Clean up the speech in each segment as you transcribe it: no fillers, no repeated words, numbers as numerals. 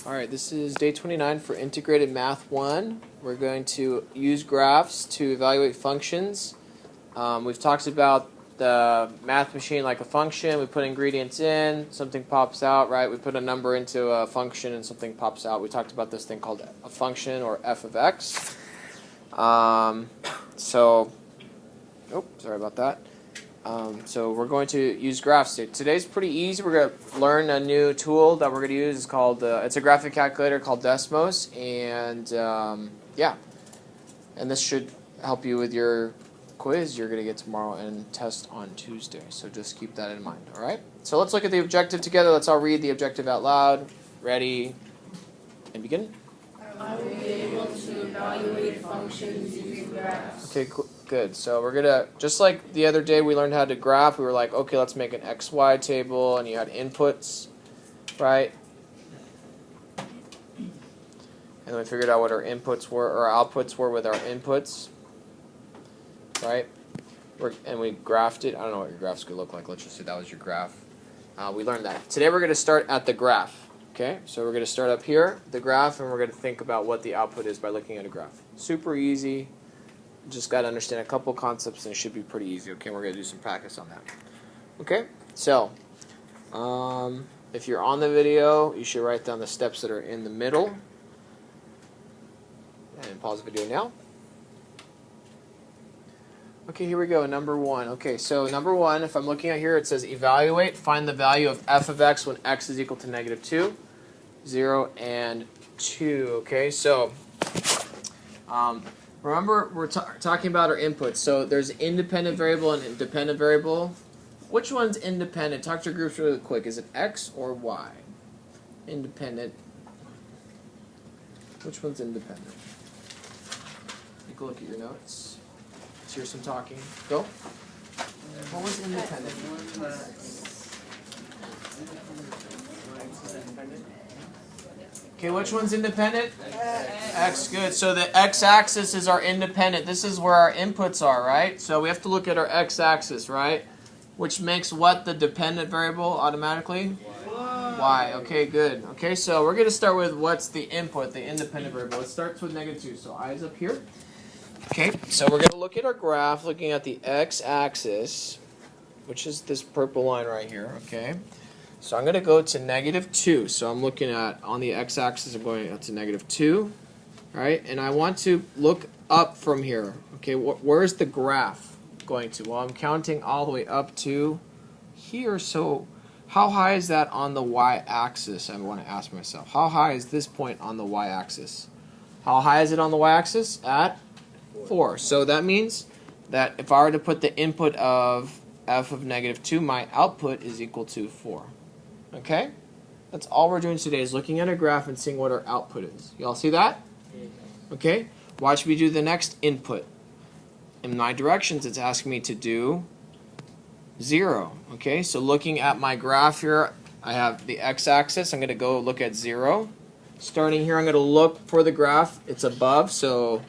Alright, this is day 29 for Integrated Math 1. We're going to use graphs to evaluate functions. We've talked about the math machine like a function. We put ingredients in, something pops out, right? We put a number into a function and something pops out. We talked about this thing called a function or f of x. Sorry about that. So we're going to use graphs. Today's pretty easy. We're going to learn a new tool that we're going to use. It's called it's a graphic calculator called Desmos, and and this should help you with your quiz you're going to get tomorrow and test on Tuesday. So just keep that in mind. All right. So let's look at the objective together. Let's all read the objective out loud. Ready? And begin. I will be able to evaluate functions using graphs. Okay, good. So we're going to, just like the other day we learned how to graph, we were like, okay, let's make an XY table, and you had inputs, right? And then we figured out what our inputs were, or our outputs were with our inputs, right? And we graphed it. I don't know what your graphs could look like. Let's just say that was your graph. We learned that. Today we're going to start at the graph. Okay, so we're going to start up here, the graph, and we're going to think about what the output is by looking at a graph. Super easy. Just got to understand a couple concepts, and it should be pretty easy. Okay, we're going to do some practice on that. Okay, so if you're on the video, you should write down the steps that are in the middle. And pause the video now. Okay, here we go, number one. Okay, so number one, if I'm looking at here, it says evaluate, find the value of f of x when x is equal to negative 2, 0, and 2. Okay, so remember we're talking about our inputs. So there's independent variable and dependent variable. Which one's independent? Talk to your groups really quick. Is it x or y? Independent. Which one's independent? Take a look at your notes. Let's hear some talking. Go. What was independent? Okay, which one's independent? X. Good. So the x-axis is our independent. This is where our inputs are, right? So we have to look at our x-axis, right? Which makes what the dependent variable automatically? Y. Okay, good. Okay, so we're going to start with what's the input, the independent variable. It starts with negative 2. So I is up here. Okay, so we're going to look at our graph looking at the x-axis, which is this purple line right here, okay? So I'm going to go to negative 2. So I'm looking at, on the x-axis, I'm going to negative 2, right? And I want to look up from here. Okay, where's the graph going to? Well, I'm counting all the way up to here. So how high is that on the y-axis? I want to ask myself. How high is this point on the y-axis? How high is it on the y-axis? At 4. So that means that if I were to put the input of f of negative 2, my output is equal to 4. Okay? That's all we're doing today is looking at a graph and seeing what our output is. Y'all see that? Okay? Watch me do the next input. In my directions, it's asking me to do 0. Okay? So looking at my graph here, I have the x-axis. I'm going to go look at 0. Starting here, I'm going to look for the graph. It's above, so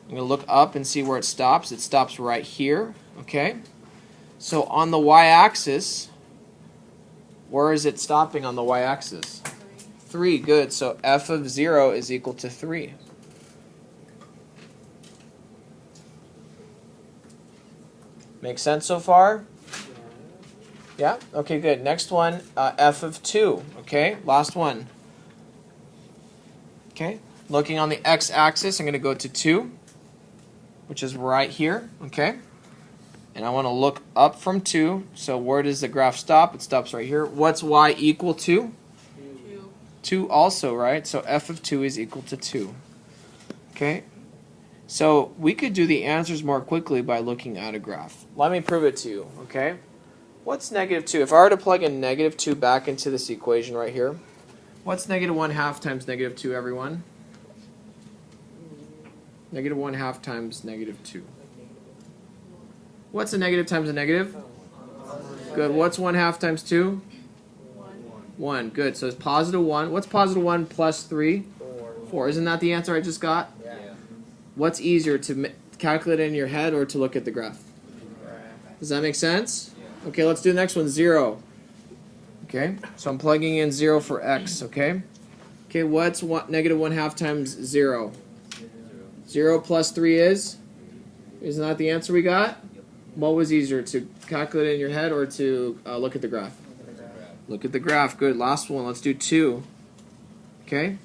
I'm going to look up and see where it stops. It stops right here. Okay? So on the y-axis, where is it stopping on the y-axis? 3. Good. So f of 0 is equal to 3. Make sense so far? Yeah? Okay, good. Next one, f of 2. Okay? Last one. Okay? Looking on the x-axis, I'm going to go to 2, which is right here. Okay? And I want to look up from 2. So where does the graph stop? It stops right here. What's y equal to? 2. 2 also, right? So f of 2 is equal to 2. Okay? So we could do the answers more quickly by looking at a graph. Let me prove it to you, okay? What's negative 2? If I were to plug in negative 2 back into this equation right here, what's negative 1/2 times negative 2, everyone? Negative 1/2 times negative 2. What's a negative times a negative? Good. What's 1/2 times 2? 1. Good. So it's positive 1. What's positive 1 plus 3? 4. Isn't that the answer I just got? Yeah. What's easier, to calculate it in your head or to look at the graph? Does that make sense? Okay, let's do the next one, 0. Okay, so I'm plugging in 0 for x, okay? Okay, what's negative 1/2 times 0? 0 plus 3 is? Isn't that the answer we got? What was easier, to calculate it in your head or to look at the graph? Look at the graph. Good. Last one. Let's do 2. Okay.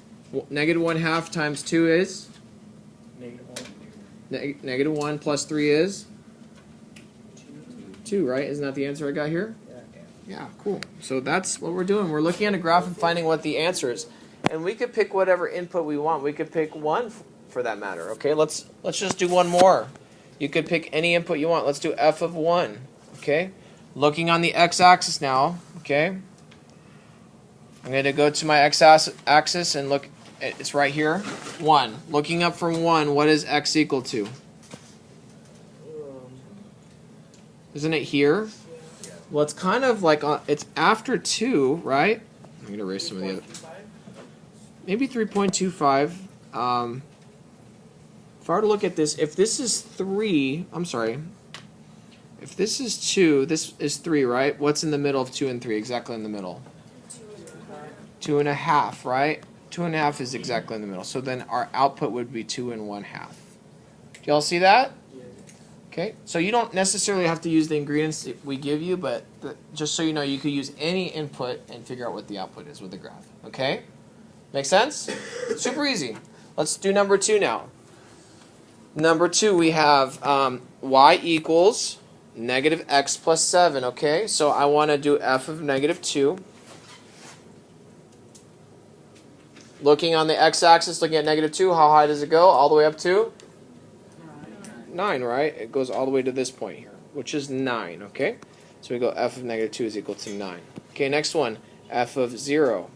Negative 1/2 times 2 is? Negative 1 plus 3 is? 2, right? Isn't that the answer I got here? Yeah, cool. So that's what we're doing. We're looking at a graph and finding what the answer is. And we could pick whatever input we want. We could pick 1 for that matter. Okay, let's just do one more. You could pick any input you want. Let's do f of 1. Okay, looking on the x-axis now. Okay, I'm going to go to my x-axis and look. It's right here. 1. Looking up from 1, what is x equal to? Isn't it here? Well, it's kind of like it's after 2, right? I'm going to erase some of the other. Maybe 3.25. If I were to look at this, if this is 3, I'm sorry. If this is 2, this is 3, right? What's in the middle of 2 and 3? Exactly in the middle. 2.5, right? 2.5 is exactly in the middle. So then our output would be 2 1/2. Do y'all see that? Okay. So you don't necessarily have to use the ingredients that we give you, but just so you know, you could use any input and figure out what the output is with the graph. Okay? Make sense? Super easy. Let's do number 2 now. Number 2, we have y equals negative x plus 7. Okay, so I want to do f of negative 2. Looking on the x-axis, looking at negative 2, how high does it go? All the way up to? 9, right? It goes all the way to this point here, which is 9, okay? So we go f of negative 2 is equal to 9. Okay, next one, f of 0.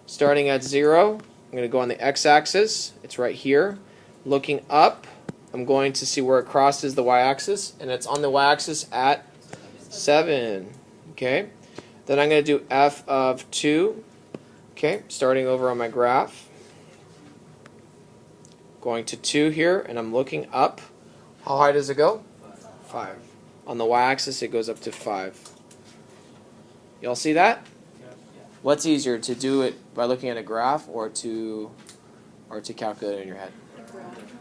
Starting at 0, I'm going to go on the x-axis. It's right here. Looking up, I'm going to see where it crosses the y-axis, and it's on the y-axis at 7. Okay? Then I'm going to do f of 2. Okay, starting over on my graph. Going to 2 here, and I'm looking up. How high does it go? 5. On the y-axis, it goes up to 5. Y'all see that? What's easier, to do it by looking at a graph or to calculate it in your head?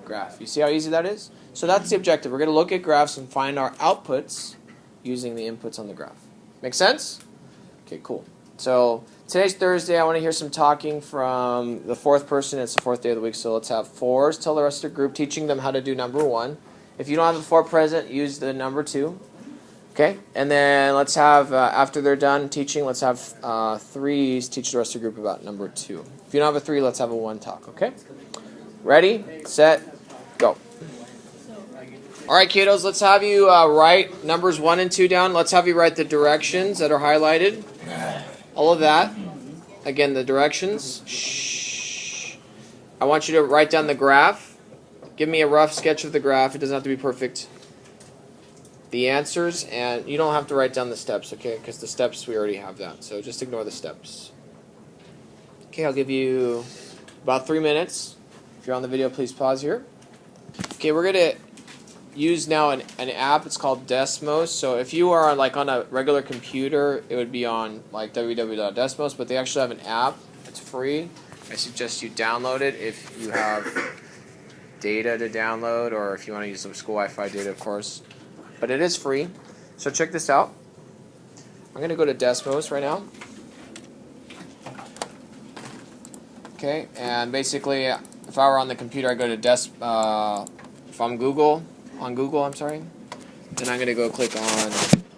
Graph. You see how easy that is? So that's the objective. We're going to look at graphs and find our outputs using the inputs on the graph. Make sense? Okay, cool. So today's Thursday. I want to hear some talking from the 4th person. It's the 4th day of the week, so let's have 4s tell the rest of the group, teaching them how to do number 1. If you don't have the 4 present, use the number 2. Okay? And then let's have, after they're done teaching, let's have 3s teach the rest of the group about number 2. If you don't have a 3, let's have a 1 talk. Okay? Ready, set, go. All right, kiddos, let's have you write numbers 1 and 2 down. Let's have you write the directions that are highlighted. All of that. Again, the directions. Shh. I want you to write down the graph. Give me a rough sketch of the graph. It doesn't have to be perfect. The answers, and you don't have to write down the steps, okay? Because the steps, we already have that. So just ignore the steps. Okay, I'll give you about 3 minutes. If you're on the video, please pause here. Okay, we're going to use now an app. It's called Desmos. So if you are on a regular computer, it would be on like www.desmos, but they actually have an app. It's free. I suggest you download it if you have data to download, or if you want to use some school Wi-Fi data, of course. But it is free. So check this out. I'm going to go to Desmos right now. Okay, and basically, if I were on the computer, I go to if I'm on Google, I'm sorry. Then I'm going to go click on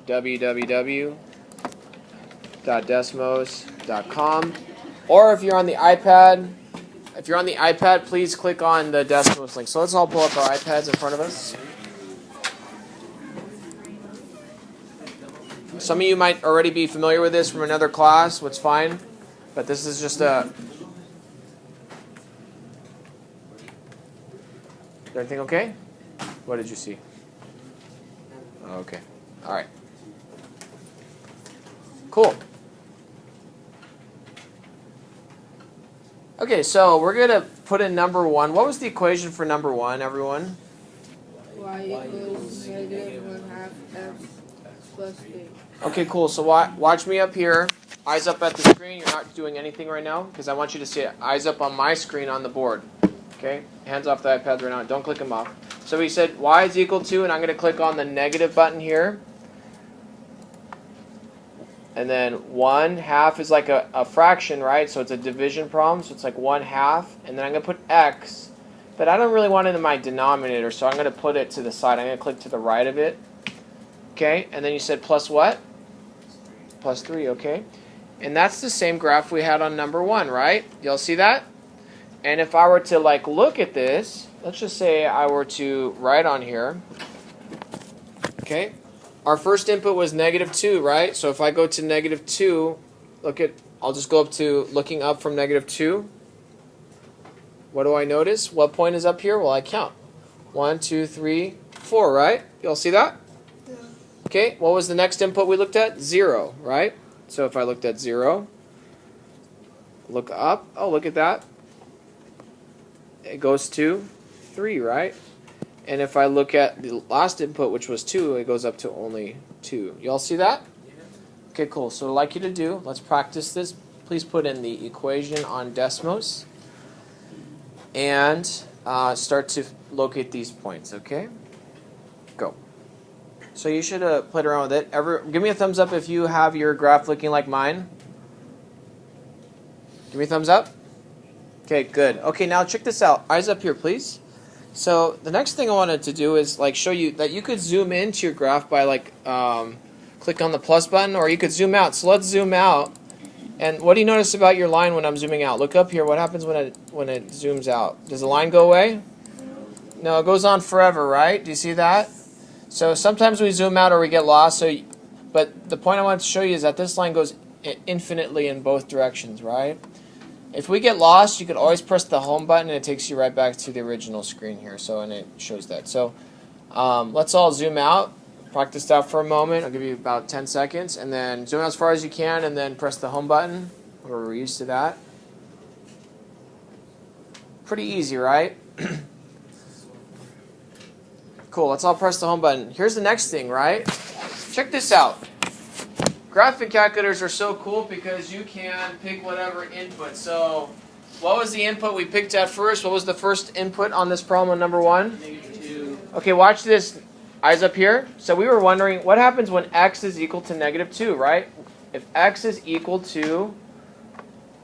www.desmos.com. Or if you're on the iPad, please click on the Desmos link. So let's all pull up our iPads in front of us. Some of you might already be familiar with this from another class, which is fine. But this is just a... Is everything okay? What did you see? Okay. All right. Cool. Okay, so we're going to put in number 1. What was the equation for number 1, everyone? Y equals negative 1/2 x plus 8. Okay, cool. So watch me up here. eyes up at the screen. You're not doing anything right now because I want you to see it. Eyes up on my screen on the board. Okay? Hands off the iPad right now. Don't click them off. So we said y is equal to, and I'm going to click on the negative button here. And then 1/2 is like a fraction, right? So it's a division problem. So it's like 1/2. And then I'm going to put x. But I don't really want it in my denominator, so I'm going to put it to the side. I'm going to click to the right of it. Okay? And then you said plus what? Plus 3, okay? And that's the same graph we had on number 1, right? Y'all see that? And if I were to like look at this, let's just say I were to write on here, okay? Our first input was -2, right? So if I go to -2, I'll just go up to looking up from -2. What do I notice? What point is up here? Well, I count. 1, 2, 3, 4, right? Y'all see that? Yeah. Okay, what was the next input we looked at? 0, right? So if I looked at 0, look up. Oh, look at that. It goes to 3, right? And if I look at the last input, which was 2, it goes up to only 2. Y'all see that? Yeah. Okay, cool. So what I'd like you to do, let's practice this. Please put in the equation on Desmos and start to locate these points, okay? Go. So you should have played around with it. Give me a thumbs up if you have your graph looking like mine. Give me a thumbs up. Okay, good. Okay, now check this out. Eyes up here, please. So the next thing I wanted to do is like show you that you could zoom into your graph by like click on the plus button, or you could zoom out. So let's zoom out. And what do you notice about your line when I'm zooming out? Look up here. What happens when it zooms out? Does the line go away? No, it goes on forever, right? Do you see that? So sometimes we zoom out or we get lost. But the point I wanted to show you is that this line goes infinitely in both directions, right? If we get lost, you could always press the home button and it takes you right back to the original screen here. And it shows that. So let's all zoom out. Practice that for a moment. I'll give you about 10 seconds. And then zoom out as far as you can and then press the home button. We're used to that. Pretty easy, right? Cool. Let's all press the home button. Here's the next thing, right? Check this out. Graphing calculators are so cool because you can pick whatever input. So what was the input we picked at first? What was the first input on this problem on number 1? -2. Okay, watch this. Eyes up here. So we were wondering what happens when x is equal to -2, right? If x is equal to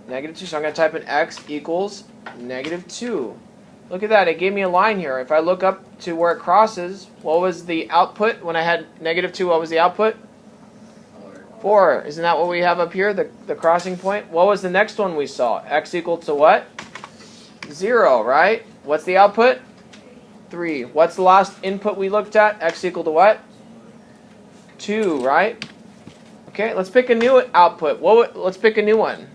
-2, so I'm going to type in x equals -2. Look at that. It gave me a line here. If I look up to where it crosses, what was the output when I had -2? What was the output? 4. Isn't that what we have up here, the crossing point? What was the next one we saw? X equal to what? 0, right? What's the output? 3. What's the last input we looked at? X equal to what? 2, right? Okay, let's pick a new output. Let's pick a new one.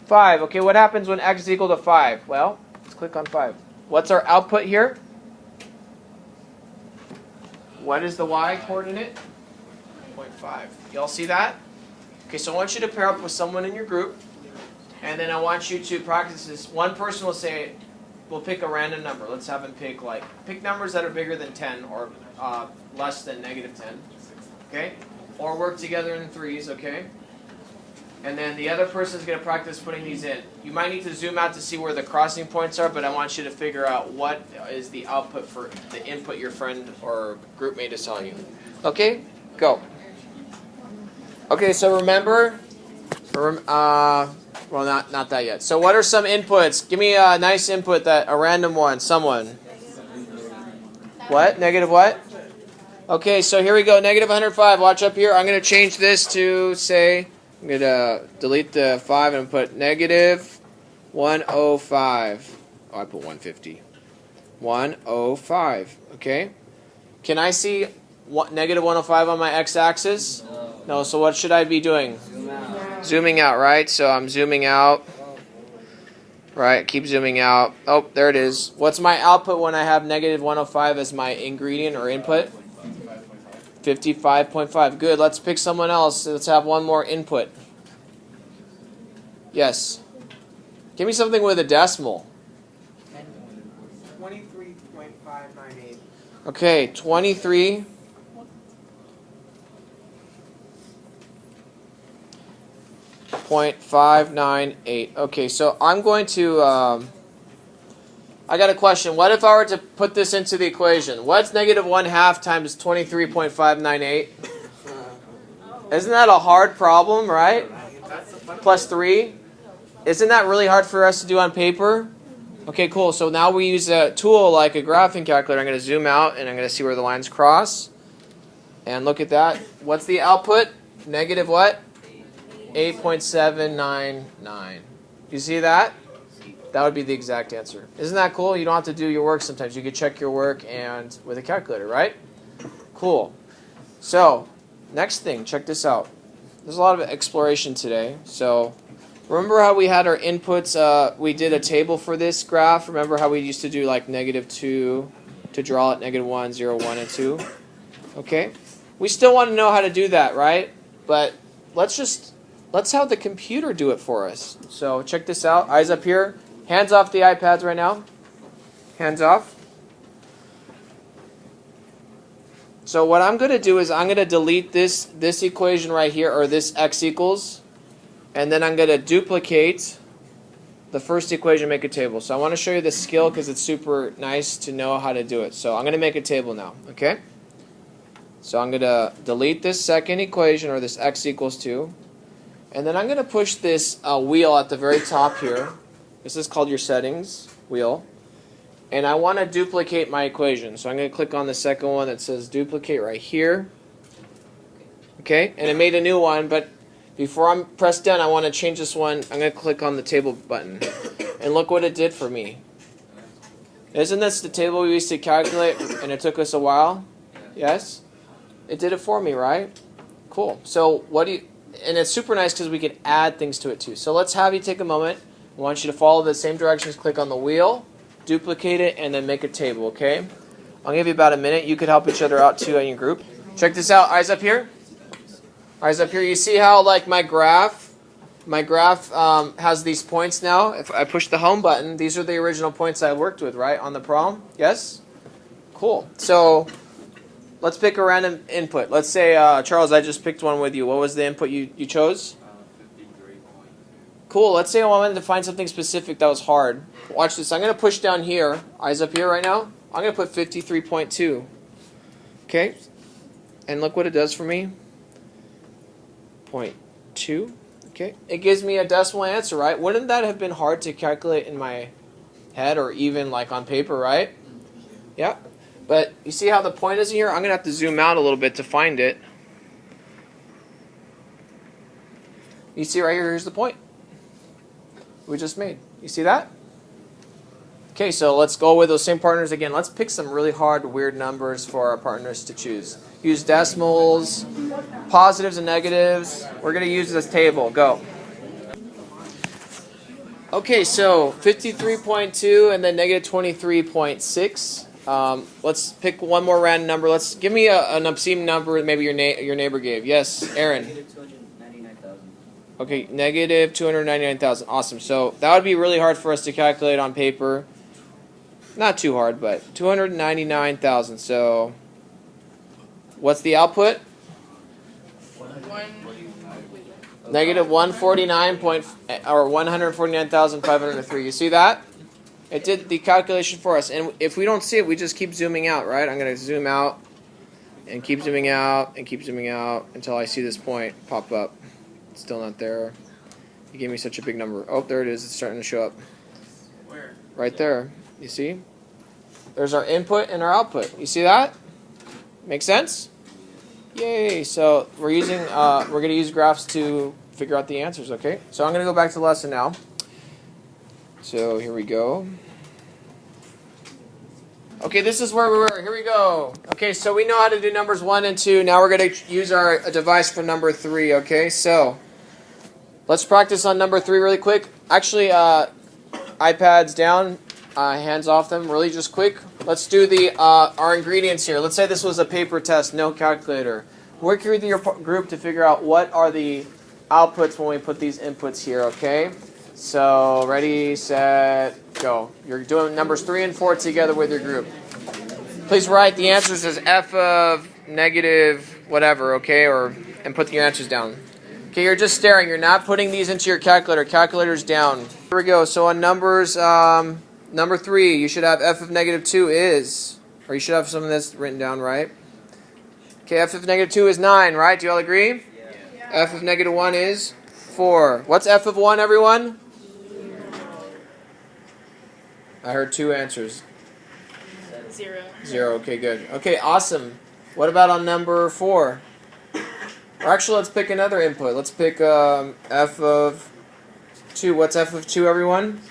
5. Okay, what happens when x is equal to 5? Well, let's click on 5. What's our output here? What is the y coordinate? 0.5. Y'all see that? Okay, so I want you to pair up with someone in your group, and then I want you to practice this. One person will say, we'll pick a random number. Let's have them pick numbers that are bigger than 10 or less than -10. Okay? Or work together in threes, okay? And then the other person is going to practice putting these in. You might need to zoom out to see where the crossing points are, but I want you to figure out what is the output for the input your friend or group mate is telling you. Okay? Go. Okay, so remember, well, not that yet. So what are some inputs? Give me a nice input, a random one, someone. What? Negative what? Okay, so here we go, -105. Watch up here. I'm going to change this to, say, I'm going to delete the 5 and put -105. Oh, I put 150. 105, okay? Can I see -105 on my x-axis? No, so what should I be doing? Zooming out, right? So I'm zooming out. Right, keep zooming out. Oh, there it is. What's my output when I have -105 as my ingredient or input? 55.5. Good, let's pick someone else. Let's have one more input. Yes. Give me something with a decimal. 23.598. Okay, 23. 23.598. Okay, so I'm going to, I got a question. What if I were to put this into the equation? What's negative 1/2 times 23.598? Isn't that a hard problem, right? Plus 3. Isn't that really hard for us to do on paper? Okay, cool. So now we use a tool like a graphing calculator. I'm going to zoom out and I'm going to see where the lines cross. And look at that. What's the output? Negative what? 8.799. You see that? That would be the exact answer. Isn't that cool? You don't have to do your work sometimes. You can check your work and with a calculator, right? Cool. So, next thing, check this out. There's a lot of exploration today. So, remember how we had our inputs, we did a table for this graph. Remember how we used to do like -2 to draw it, -1, 0, 1, and 2? Okay? We still want to know how to do that, right? But let's have the computer do it for us. So check this out. Eyes up here. Hands off the iPads right now. Hands off. So what I'm going to do is I'm going to delete this equation right here, or this x equals, and then I'm going to duplicate the first equation, make a table. So I want to show you this skill because it's super nice to know how to do it. So I'm going to make a table now, okay? So I'm going to delete this second equation, or this x equals 2. And then I'm going to push this wheel at the very top here. This is called your settings wheel. And I want to duplicate my equation. So I'm going to click on the second one that says duplicate right here. Okay, and it made a new one, but before I'm pressed down, I want to change this one. I'm going to click on the table button. And look what it did for me. Isn't this the table we used to calculate and it took us a while? Yes? It did it for me, right? Cool. So what do you... And it's super nice because we can add things to it too. So let's have you take a moment. I want you to follow the same directions. Click on the wheel, duplicate it, and then make a table, okay? I'll give you about a minute. You could help each other out too in your group. Check this out. Eyes up here. Eyes up here. You see how like my graph has these points now? If I push the home button, these are the original points I worked with, right, on the problem? Yes? Cool. So... let's pick a random input. Let's say, Charles, I just picked one with you. What was the input you chose? 53.2. Cool. Let's say I wanted to find something specific that was hard. Watch this. I'm going to push down here. Eyes up here right now. I'm going to put 53.2. Okay. And look what it does for me. 0.2. Okay. It gives me a decimal answer, right? Wouldn't that have been hard to calculate in my head or even like on paper, right? Yeah. But you see how the point is here? I'm going to have to zoom out a little bit to find it. You see right here, here's the point we just made. You see that? Okay, so let's go with those same partners again. Let's pick some really hard, weird numbers for our partners to choose. Use decimals, positives and negatives. We're going to use this table. Go. Okay, so 53.2 and then negative 23.6. Let's pick one more random number. Let's give me an obscene number maybe your neighbor gave. Yes, Aaron. Negative 299,000. Okay, negative 299,000. Awesome. So that would be really hard for us to calculate on paper. Not too hard, but 299,000. So what's the output? Negative 149,503. You see that? It did the calculation for us. And if we don't see it, we just keep zooming out, right? I'm going to zoom out and keep zooming out and keep zooming out until I see this point pop up. It's still not there. You gave me such a big number. Oh, there it is. It's starting to show up. Where? Right there. You see? There's our input and our output. You see that? Make sense? Yay! So we're going to use graphs to figure out the answers, okay? So I'm going to go back to the lesson now. So here we go. Okay, this is where we were. Here we go. Okay, so we know how to do numbers 1 and 2. Now we're going to use our device for number 3, okay? So let's practice on number 3 really quick. Actually, iPads down, hands off them really just quick. Let's do our ingredients here. Let's say this was a paper test, no calculator. Work with your group to figure out what are the outputs when we put these inputs here, okay? So, ready, set, go. You're doing numbers 3 and 4 together with your group. Please write the answers as f of negative whatever, okay? And put your answers down. Okay, you're just staring. You're not putting these into your calculator. Calculator's down. Here we go. So on numbers, number 3, you should have f of negative 2 is, or you should have some of this written down, right? Okay, f of negative 2 is 9, right? Do you all agree? Yeah. F of negative 1 is 4. What's f of 1, everyone? I heard 2 answers. 0. 0. Okay, good. Okay, awesome. What about on number 4? Or actually, let's pick another input. Let's pick f of 2. What's f of 2, everyone?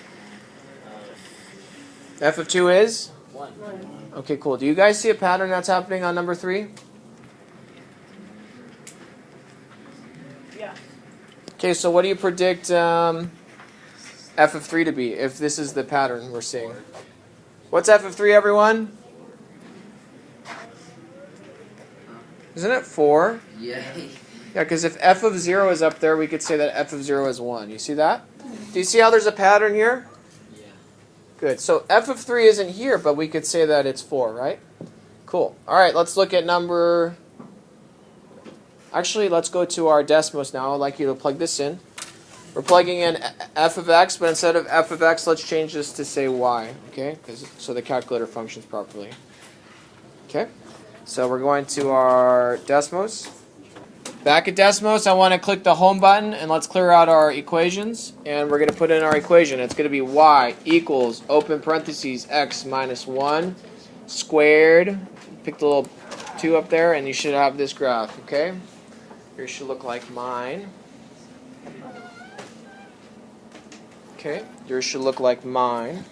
F of 2 is? 1. Okay, cool. Do you guys see a pattern that's happening on number 3? Yeah. Okay, so what do you predict f of 3 to be, if this is the pattern we're seeing? What's f of 3, everyone? Isn't it 4? Yeah. Yeah, because if f of 0 is up there, we could say that f of 0 is 1. You see that? Do you see how there's a pattern here? Yeah. Good. So f of 3 isn't here, but we could say that it's 4, right? Cool. All right, let's look at number... Actually, let's go to our Desmos now. I'd like you to plug this in. We're plugging in f of x, but instead of f of x, let's change this to say y, okay? So the calculator functions properly. Okay? So we're going to our Desmos. Back at Desmos, I want to click the home button, and let's clear out our equations. And we're going to put in our equation. It's going to be y equals, open parentheses, x minus 1 squared. Pick the little 2 up there, and you should have this graph, okay? Yours should look like mine. Okay, yours should look like mine.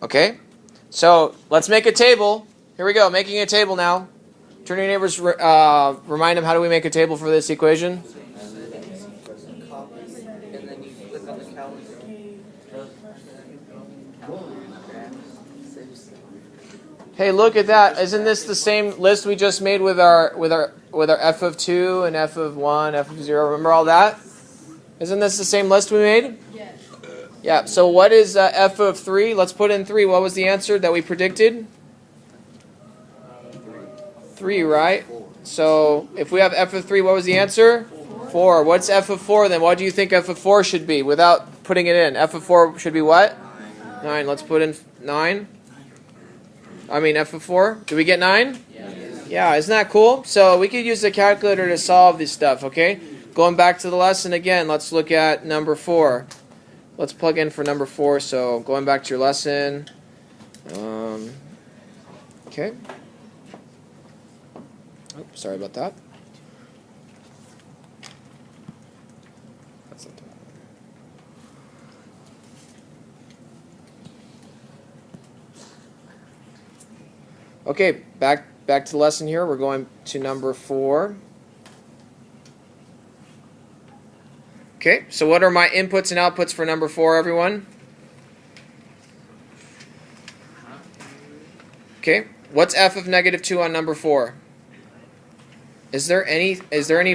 Okay, so let's make a table. Here we go, making a table now. Turn to your neighbors, remind them, how do we make a table for this equation? And then you click on the calendar. Hey, look at that. Isn't this the same list we just made with our f of 2 and f of 1, f of 0? Remember all that? Isn't this the same list we made? Yes. Yeah, so what is f of 3? Let's put in 3. What was the answer that we predicted? 3, right? So if we have f of 3, what was the answer? 4. What's f of 4 then? What do you think f of 4 should be without putting it in? F of 4 should be what? 9. Let's put in 9. I mean f of 4. Do we get 9? Yeah, isn't that cool? So we could use the calculator to solve this stuff, okay? Going back to the lesson again, let's look at number 4. Let's plug in for number 4. So going back to your lesson. Okay. Oh, sorry about that. That's not the one. Okay, back to the lesson here. We're going to number 4. Okay, so what are my inputs and outputs for number 4, everyone? Okay, what's f of negative 2 on number 4? Is there any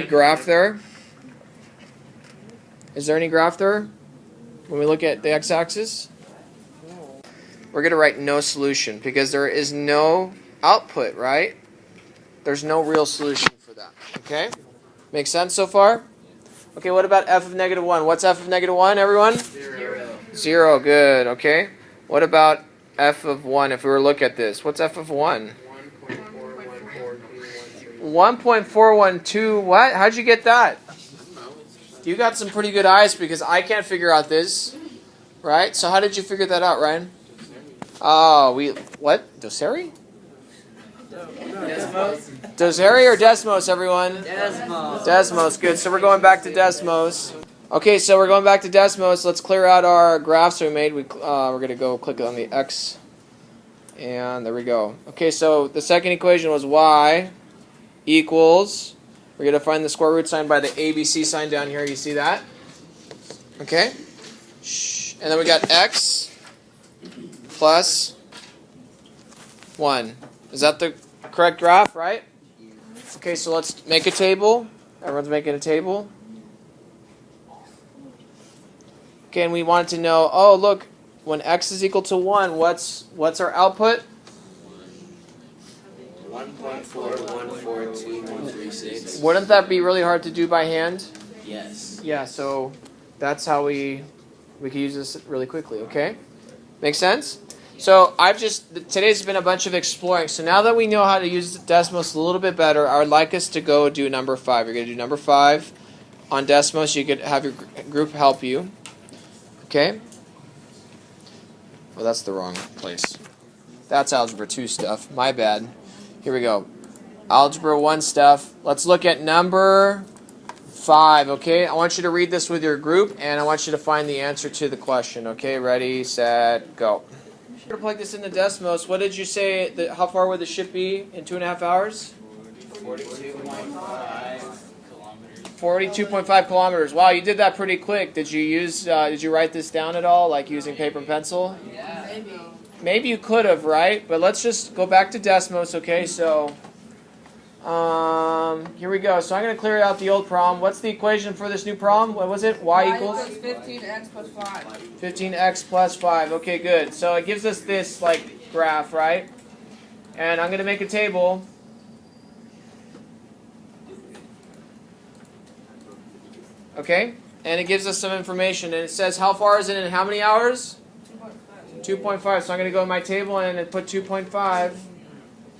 graph there? Is there any graph there when we look at the x-axis? We're going to write no solution because there is no output, right? There's no real solution for that. Okay? Make sense so far? Okay, what about f of negative 1? What's f of negative 1, everyone? 0. 0, good, okay. What about f of 1 if we were to look at this? What's f of 1? 1.412, what? How'd you get that? You got some pretty good eyes because I can't figure out this, right? So how did you figure that out, Ryan? Oh, what? Doseri? Doseri or Desmos, everyone? Desmos. Desmos, good. So we're going back to Desmos. Okay, so we're going back to Desmos. Let's clear out our graphs we made. We're going to go click on the X. And there we go. Okay, so the second equation was y equals, we're going to find the square root sign by the ABC sign down here. You see that? Okay? And then we got x plus 1. Is that the correct graph, right? Okay, so let's make a table. Everyone's making a table. Okay, and we wanted to know, oh, look, when x is equal to 1, what's our output? 1.414236. Wouldn't that be really hard to do by hand? Yes. Yeah, so that's how we can use this really quickly, okay? Make sense? So today's been a bunch of exploring. So now that we know how to use Desmos a little bit better, I would like us to go do number 5. You're going to do number 5 on Desmos. You could have your group help you. Okay? Oh, that's the wrong place. That's Algebra 2 stuff. My bad. Here we go. Algebra 1 stuff. Let's look at number 5, okay? I want you to read this with your group, and I want you to find the answer to the question, okay? Ready, set, go. We're going to plug this into Desmos. What did you say, how far would the ship be in 2.5 hours? 42.5 kilometers. Wow, you did that pretty quick. Did you write this down at all, like using paper and pencil? Yeah. Maybe you could have, right? But let's just go back to Desmos, okay? So, here we go. So I'm going to clear out the old problem. What's the equation for this new problem? What was it? Y equals 15x plus 5. 15x plus 5. Okay, good. So it gives us this, like, graph, right? And I'm going to make a table. Okay? And it gives us some information. And it says how far is it in how many hours? 2.5. So I'm going to go in my table and put 2.5.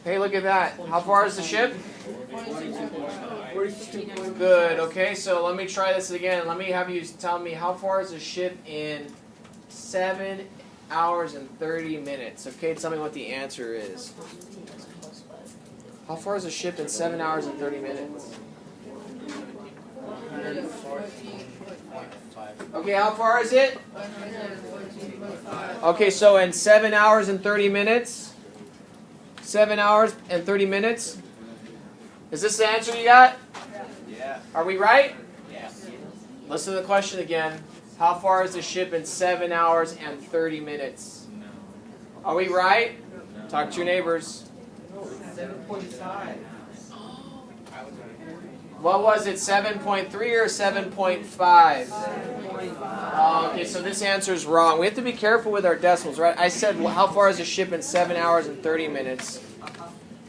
Hey, look at that. How far is the ship? Good. Okay, so let me try this again. Let me have you tell me how far is the ship in 7 hours and 30 minutes. Okay, tell me what the answer is. How far is the ship in 7 hours and 30 minutes? Okay, how far is it? Okay, so in 7 hours and 30 minutes? 7 hours and 30 minutes? Is this the answer you got? Yeah. Are we right? Yeah. Listen to the question again. How far is the ship in 7 hours and 30 minutes? Are we right? Talk to your neighbors. 7.5. What was it, 7.3 or 7.5? Oh, okay, so this answer is wrong. We have to be careful with our decimals, right? I said, well, how far is a ship in 7 hours and 30 minutes?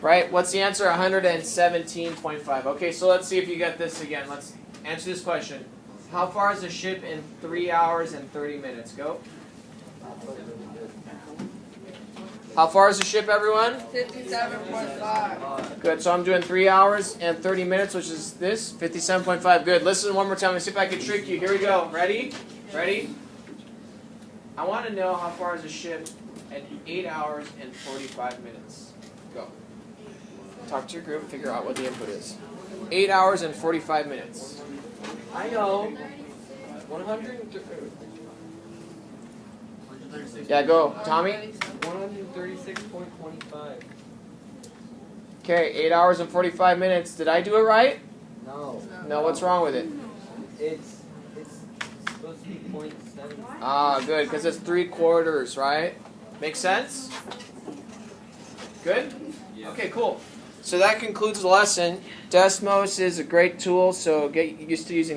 Right? What's the answer? 117.5. Okay, so let's see if you get this again. Let's answer this question. How far is a ship in 3 hours and 30 minutes? Go. How far is the ship, everyone? 57.5. Good. So I'm doing 3 hours and 30 minutes, which is this, 57.5. Good. Listen one more time. Let's see if I can trick you. Here we go. Ready? Ready? I want to know how far is a ship at 8 hours and 45 minutes. Go. Talk to your group. Figure out what the input is. 8 hours and 45 minutes. I know. 130. Yeah, go. Tommy? 136.25. Okay, 8 hours and 45 minutes. Did I do it right? No. No, what's wrong with it? It's supposed to be 0.7. Ah, good, because it's 3/4, right? Make sense? Good? Okay, cool. So that concludes the lesson. Desmos is a great tool, so get used to using